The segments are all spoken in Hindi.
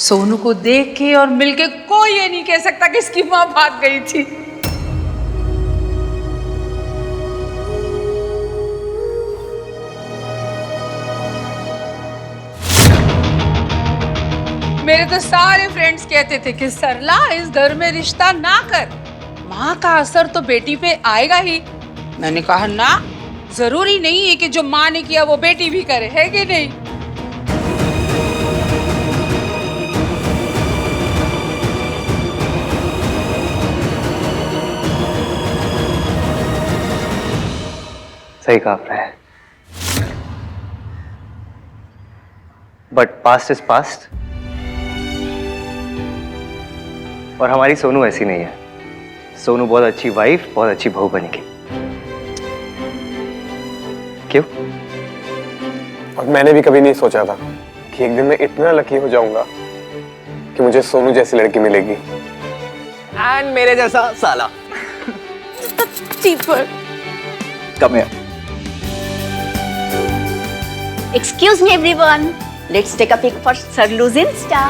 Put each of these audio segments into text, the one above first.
सोनू को देख के और मिलके कोई ये नहीं कह सकता कि इसकी मां भाग गई थी। मेरे तो सारे फ्रेंड्स कहते थे कि सरला इस घर में रिश्ता ना कर, माँ का असर तो बेटी पे आएगा ही। मैंने कहा ना, जरूरी नहीं है कि जो माँ ने किया वो बेटी भी करे, है कि नहीं? सही कहा आपने, बट पास्ट इज पास्ट। और हमारी सोनू ऐसी नहीं है। सोनू बहुत अच्छी वाइफ, बहुत अच्छी बहू बनेगी। क्यों? और मैंने भी कभी नहीं सोचा था कि एक दिन मैं इतना लकी हो जाऊंगा कि मुझे सोनू जैसी लड़की मिलेगी। एंड मेरे जैसा साला। चीपर। कम है। Excuse me everyone. Let's take a pic for Sarlu's Insta.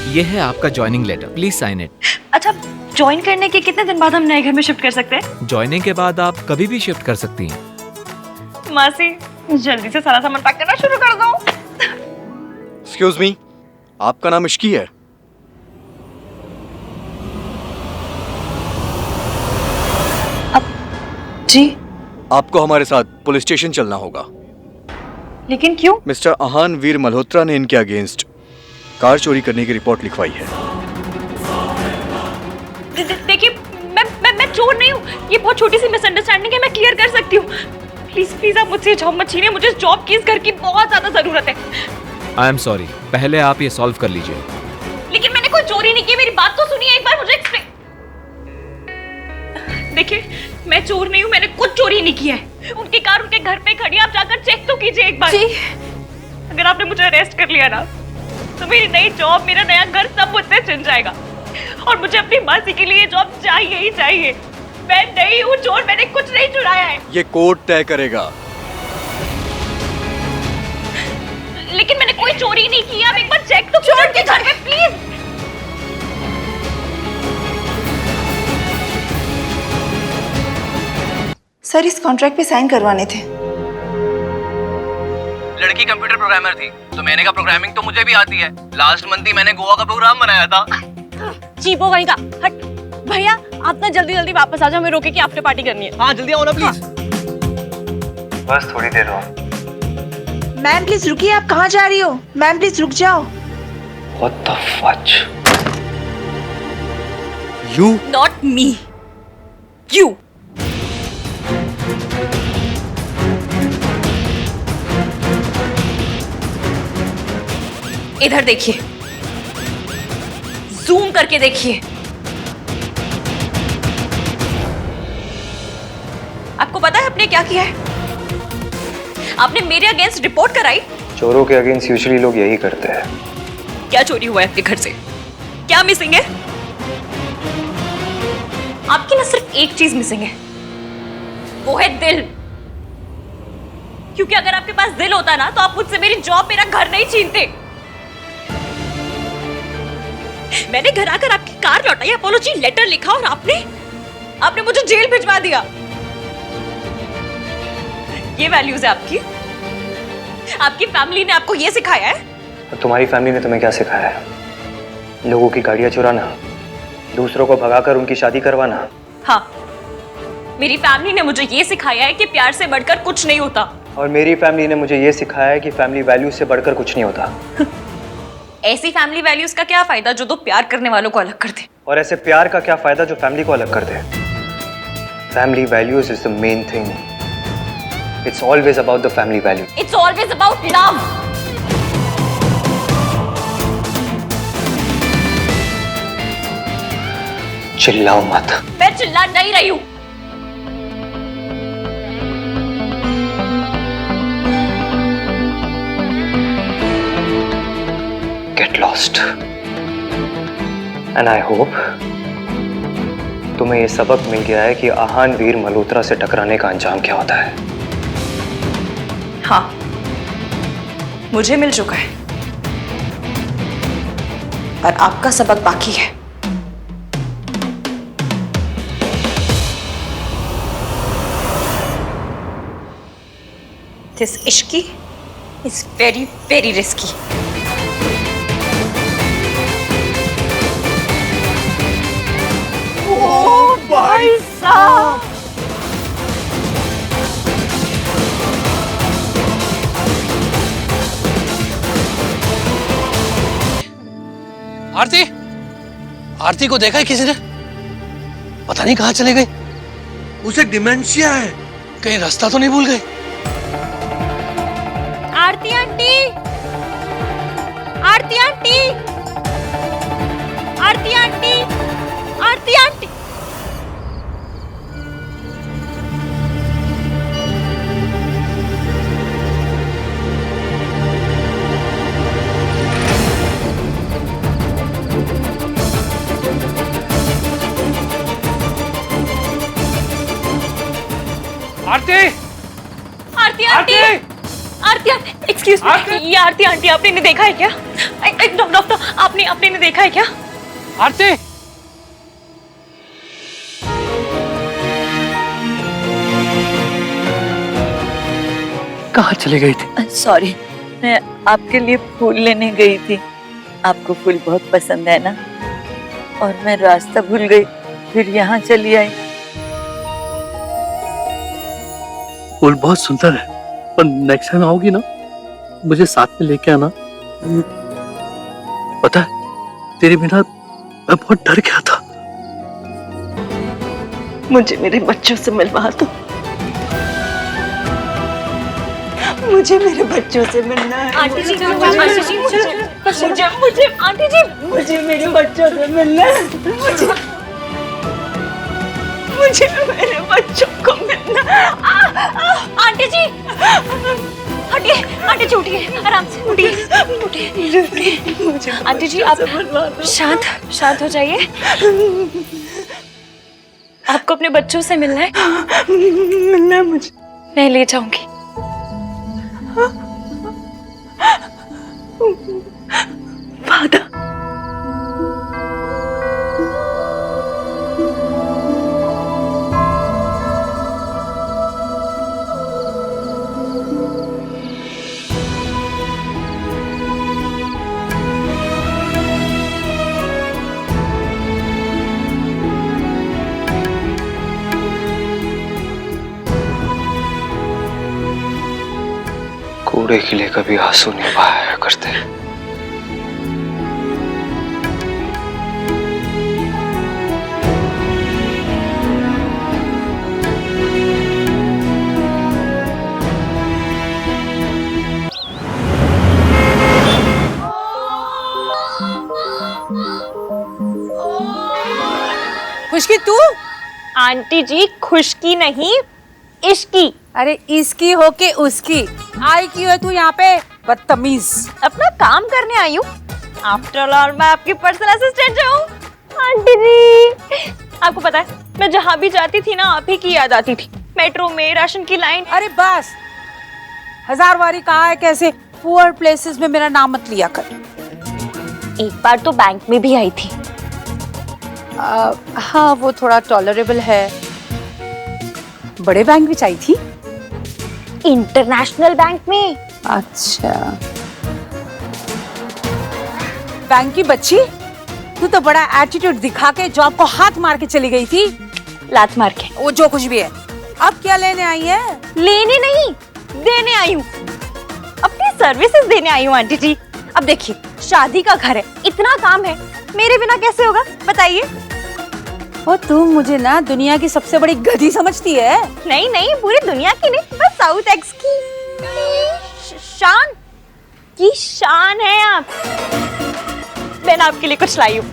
ये है आपका joining letter, please sign it. अच्छा, ज्वाइन करने के कितने दिन बाद हम नए घर में शिफ्ट कर सकते हैं? ज्वाइनिंग के बाद आप कभी भी शिफ्ट कर सकती हैं। मासी, जल्दी से सारा सामान पैक करना शुरू कर दो। एक्सक्यूज मी, आपका नाम इश्की है? जी। आपको हमारे साथ पुलिस स्टेशन चलना होगा। लेकिन क्यों? मिस्टर आहान वीर मल्होत्रा ने इनके अगेंस्ट कार चोरी करने की रिपोर्ट लिखवाई है। देखिए, मैं चोर नहीं हूँ। ये बहुत छोटी सी मिसअंडरस्टैंडिंग है, मैं क्लियर कर सकती हूँ। प्लीज प्लीज आप मुझसे जॉब मत छीनिए, मुझे जॉब की इस घर की बहुत ज्यादा जरूरत है। आई एम सॉरी, पहले आप ये सॉल्व कर लीजिए। लेकिन मैंने कोई चोरी नहीं की, मेरी बात तो सुनिए एक बार, मुझे एक्सप्लेन। देखिए, मैं चोर नहीं हूँ, मैंने कुछ चोरी नहीं किया है। उनकी कार उनके घर पे खड़ी है, आप जाकर चेक तो कीजिए एक बार। जी। अगर आपने मुझे अरेस्ट कर लिया ना, तो मेरी नई जॉब, मेरा नया घर सब मुझसे छिन जाएगा। और मुझे अपनी मासी के लिए जॉब चाहिए ही चाहिए। मैं नहीं हूँ चोर, मैंने कुछ नहीं चुराया है। ये कोर्ट तय करेगा। लेकिन मैंने कोई चोरी नहीं की, आप एक बार चेक तो कीजिए उनके घर पे प्लीज। सर, इस कॉन्ट्रैक्ट पे साइन करवाने थे। लड़की कंप्यूटर प्रोग्रामर थी, तो मैंने कहा प्रोग्रामिंग तो मुझे भी आती है। लास्ट मंथ ही मैंने गोवा का प्रोग्राम बनाया था। चीपो वहीं का हट। भैया, आप ना जल्दी जल्दी वापस आ जाओ, मैं रोके की आफ्टर पार्टी करनी है। हाँ जल्दी आओ ना प्लीज। बस थोड़ी देर और। मैम प्लीज रुकिए, आप कहाँ जा रही हो? मैम प्लीज रुक जाओ। What the fudge? You? Not me, you. इधर देखिए, जूम करके देखिए। आपको पता है आपने क्या किया है? आपने मेरे अगेंस्ट रिपोर्ट कराई। चोरों के अगेंस्ट यूजुअली लोग यही करते हैं। क्या चोरी हुआ है आपके घर से? क्या मिसिंग है? आपकी ना सिर्फ एक चीज मिसिंग है, वो है दिल। क्योंकि अगर आपके पास दिल होता ना, तो आप मुझसे मेरी जॉब, मेरा घर नहीं छीनते। मैंने घर आकर आपकी कार लौटाई, अपॉलॉजी लेटर लिखा, और आपने मुझे जेल भिजवा दिया। ये वैल्यूज है आपकी? आपकी फैमिली ने आपको ये सिखाया है? और तुम्हारी फैमिली ने तुम्हें क्या सिखाया है? लोगों की गाड़ियां चुराना, दूसरों को भगाकर उनकी शादी करवाना। हाँ, मेरी फैमिली ने मुझे ये सिखाया है कि प्यार से बढ़कर कुछ नहीं होता। और मेरी फैमिली ने मुझे ये सिखाया है कि फैमिली वैल्यूज से बढ़कर कुछ नहीं होता। ऐसी फैमिली वैल्यूज का क्या फायदा जो दो प्यार करने वालों को अलग कर दे? और ऐसे प्यार का क्या फायदा जो फैमिली को अलग कर दे? Family values is the main thing. It's always about the family value. It's always about love. चिल्लाओ मत। मैं चिल्ला नहीं रही हूं। Get lost. And I hope तुम्हें ये सबक मिल गया है कि आहान वीर मल्होत्रा से टकराने का अंजाम क्या होता है। हाँ, मुझे मिल चुका है। पर आपका सबक बाकी है। This Ishki is very very risky. भाई साहब, आरती, आरती को देखा है किसी ने? पता नहीं कहाँ चले गई। उसे डिमेंशिया है, कहीं रास्ता तो नहीं भूल गई। आरती आंटी, आरती आंटी, आरती आंटी, आरती आंटी। आरती, आरती आंटी, आरती आंटी, एक्सक्यूज मी, ये आरती आंटी आपने इन्हें देखा है क्या? डॉक्टर, आपने इन्हें देखा है क्या? आरती, कहाँ चली गई थी? सॉरी, मैं आपके लिए फूल लेने गई थी। आपको फूल बहुत पसंद है ना, और मैं रास्ता भूल गई, फिर यहाँ चली आई। फूल बहुत सुंदर है, पर नेक्स्ट टाइम आओगी ना, मुझे साथ में लेके आना। पता है, तेरे बिना मैं बहुत डर गया था। मुझे मेरे बच्चों से मिलवा दो, मुझे मेरे बच्चों से मिलना है। आंटी जी, आंटी जी, मुझे आंटी जी, मुझे मेरे बच्चों से मिलना है। मुझे मेरे बच्चों को मिलना है। आंटी जी, हटिए, आंटी जी उठिए, आराम से उठिए। आंटी जी आप शांत हो जाइए। आपको अपने बच्चों से मिलना है? मिलना है मुझे। मैं ले जाऊंगी। वादा। कूड़े के लिए कभी आंसू नहीं बहाया करते। खुशकी तू? आंटी जी खुशकी नहीं, इश्की। अरे इसकी हो के उसकी आई क्यों है तू यहाँ पे? बदतमीज। अपना काम करने आई हूँ। आफ्टर ऑल मैं आपकी पर्सनल असिस्टेंट जो हूँ। आंटी जी, आपको पता है मैं जहाँ भी जाती थी ना, आप ही की याद आती थी। मेट्रो में, राशन की लाइन। अरे बस, 1000 बारी कहा है कैसे पुअर प्लेसेस में मेरा नाम मत लिया कर। एक बार तो बैंक में भी आई थी। हाँ वो थोड़ा टॉलरेबल है। बड़े बैंक में आई थी? इंटरनेशनल बैंक में। अच्छा, बैंक की बच्ची, तू तो बड़ा एटीट्यूड दिखा के जॉब को हाथ मार के चली गई थी। लात मार के। वो जो कुछ भी है, अब क्या लेने आई है? लेने नहीं, देने आई हूँ। अपनी सर्विसेज देने आई हूँ आंटी जी। अब देखिए, शादी का घर है, इतना काम है, मेरे बिना कैसे होगा बताइए? वो तू मुझे ना दुनिया की सबसे बड़ी गधी समझती है? नहीं नहीं, पूरी दुनिया की नहीं, बस साउथ एक्स की शान है आप। मैं ना आपके लिए कुछ लाई हूँ।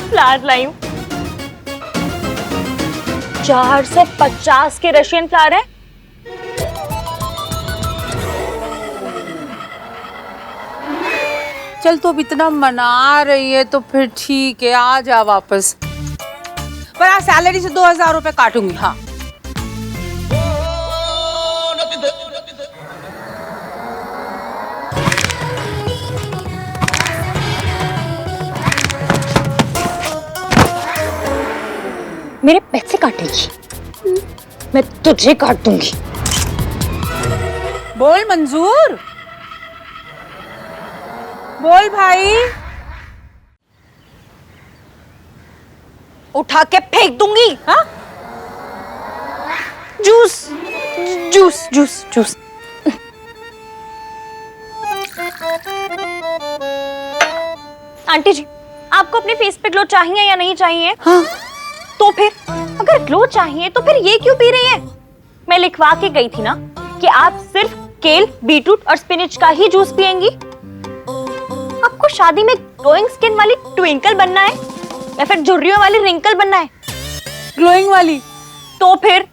फ्लावर लाई हूँ। 450 के रशियन फ्लावर है। चल तो अब इतना मना रही है तो फिर ठीक है, आ जा वापस। पर आज सैलरी से 2000 रुपए काटूंगी। हाँ मेरे पैसे काटेगी। मैं तुझे काट दूंगी। बोल मंजूर, बोल भाई। उठा के फेंक दूंगी। हाँ? Juice juice juice juice. Aunty ji, आपको अपने फेस पे ग्लो चाहिए या नहीं चाहिए? हाँ। तो फिर अगर ग्लो चाहिए तो फिर ये क्यों पी रही है? मैं लिखवा के गई थी ना कि आप सिर्फ केल, बीटरूट और स्पिनच का ही जूस पिएंगी। आपको शादी में ग्लोइंग स्किन वाली ट्विंकल बनना है या फिर झुर्रियों वाली रिंकल बनना है? ग्लोइंग वाली। तो फिर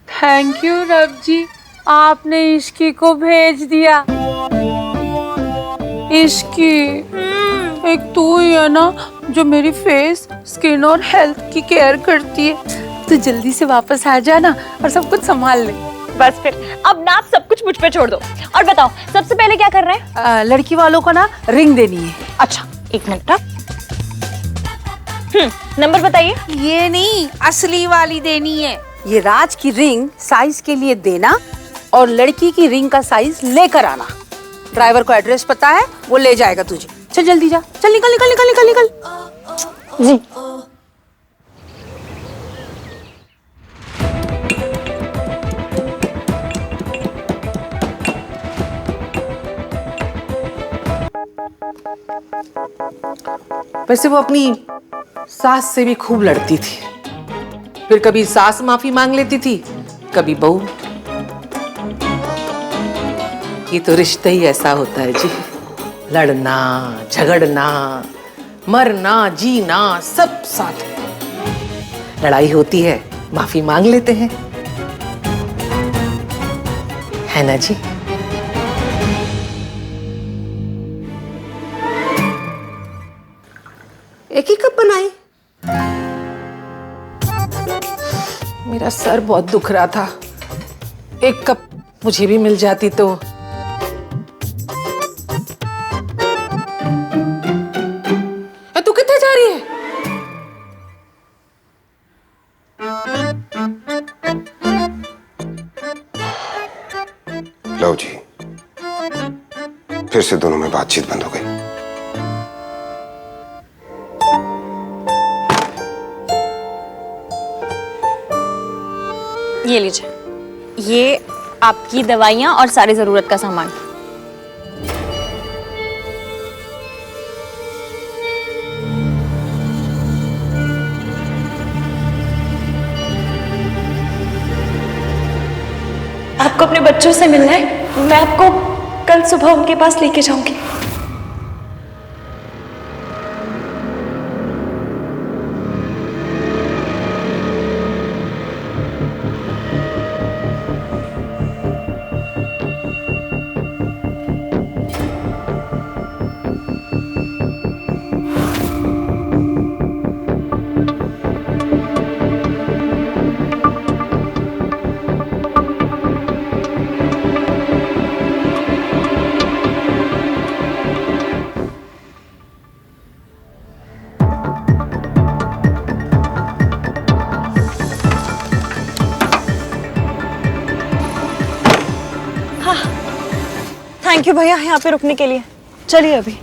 थैंक यू रब जी, आपने इश्की को भेज दिया। इश्की, एक तू ही है ना जो मेरी फेस, स्किन और हेल्थ की केयर करती है। तू जल्दी से वापस आ जाना और सब कुछ संभाल ले। बस फिर अब ना आप सब कुछ मुझ पे छोड़ दो और बताओ सबसे पहले क्या कर रहे हैं? लड़की वालों को ना रिंग देनी है। अच्छा एक मिनट। नंबर बताइए। ये नहीं, असली वाली देनी है। ये राज की रिंग साइज के लिए देना और लड़की की रिंग का साइज लेकर आना। ड्राइवर को एड्रेस पता है, वो ले जाएगा तुझे। चल जल्दी जा, चल निकल निकल निकल निकल निकल। जी। वैसे वो अपनी सास से भी खूब लड़ती थी। फिर कभी सास माफी मांग लेती थी, कभी बहू। ये तो रिश्ता ही ऐसा होता है जी, लड़ना, झगड़ना, मरना, जीना, सब साथ में। लड़ाई होती है, माफी मांग लेते हैं, है ना जी? एक ही कप बनाई। मेरा सर बहुत दुख रहा था, एक कप मुझे भी मिल जाती तो। तू कितने जा रही है? लो जी, फिर से दोनों में बातचीत बंद हो गई। ये लीजिए, ये आपकी दवाइयाँ और सारी जरूरत का सामान। आपको अपने बच्चों से मिलना है, मैं आपको कल सुबह उनके पास लेके जाऊंगी। थैंक यू भैया यहाँ पे रुकने के लिए। चलिए अभी।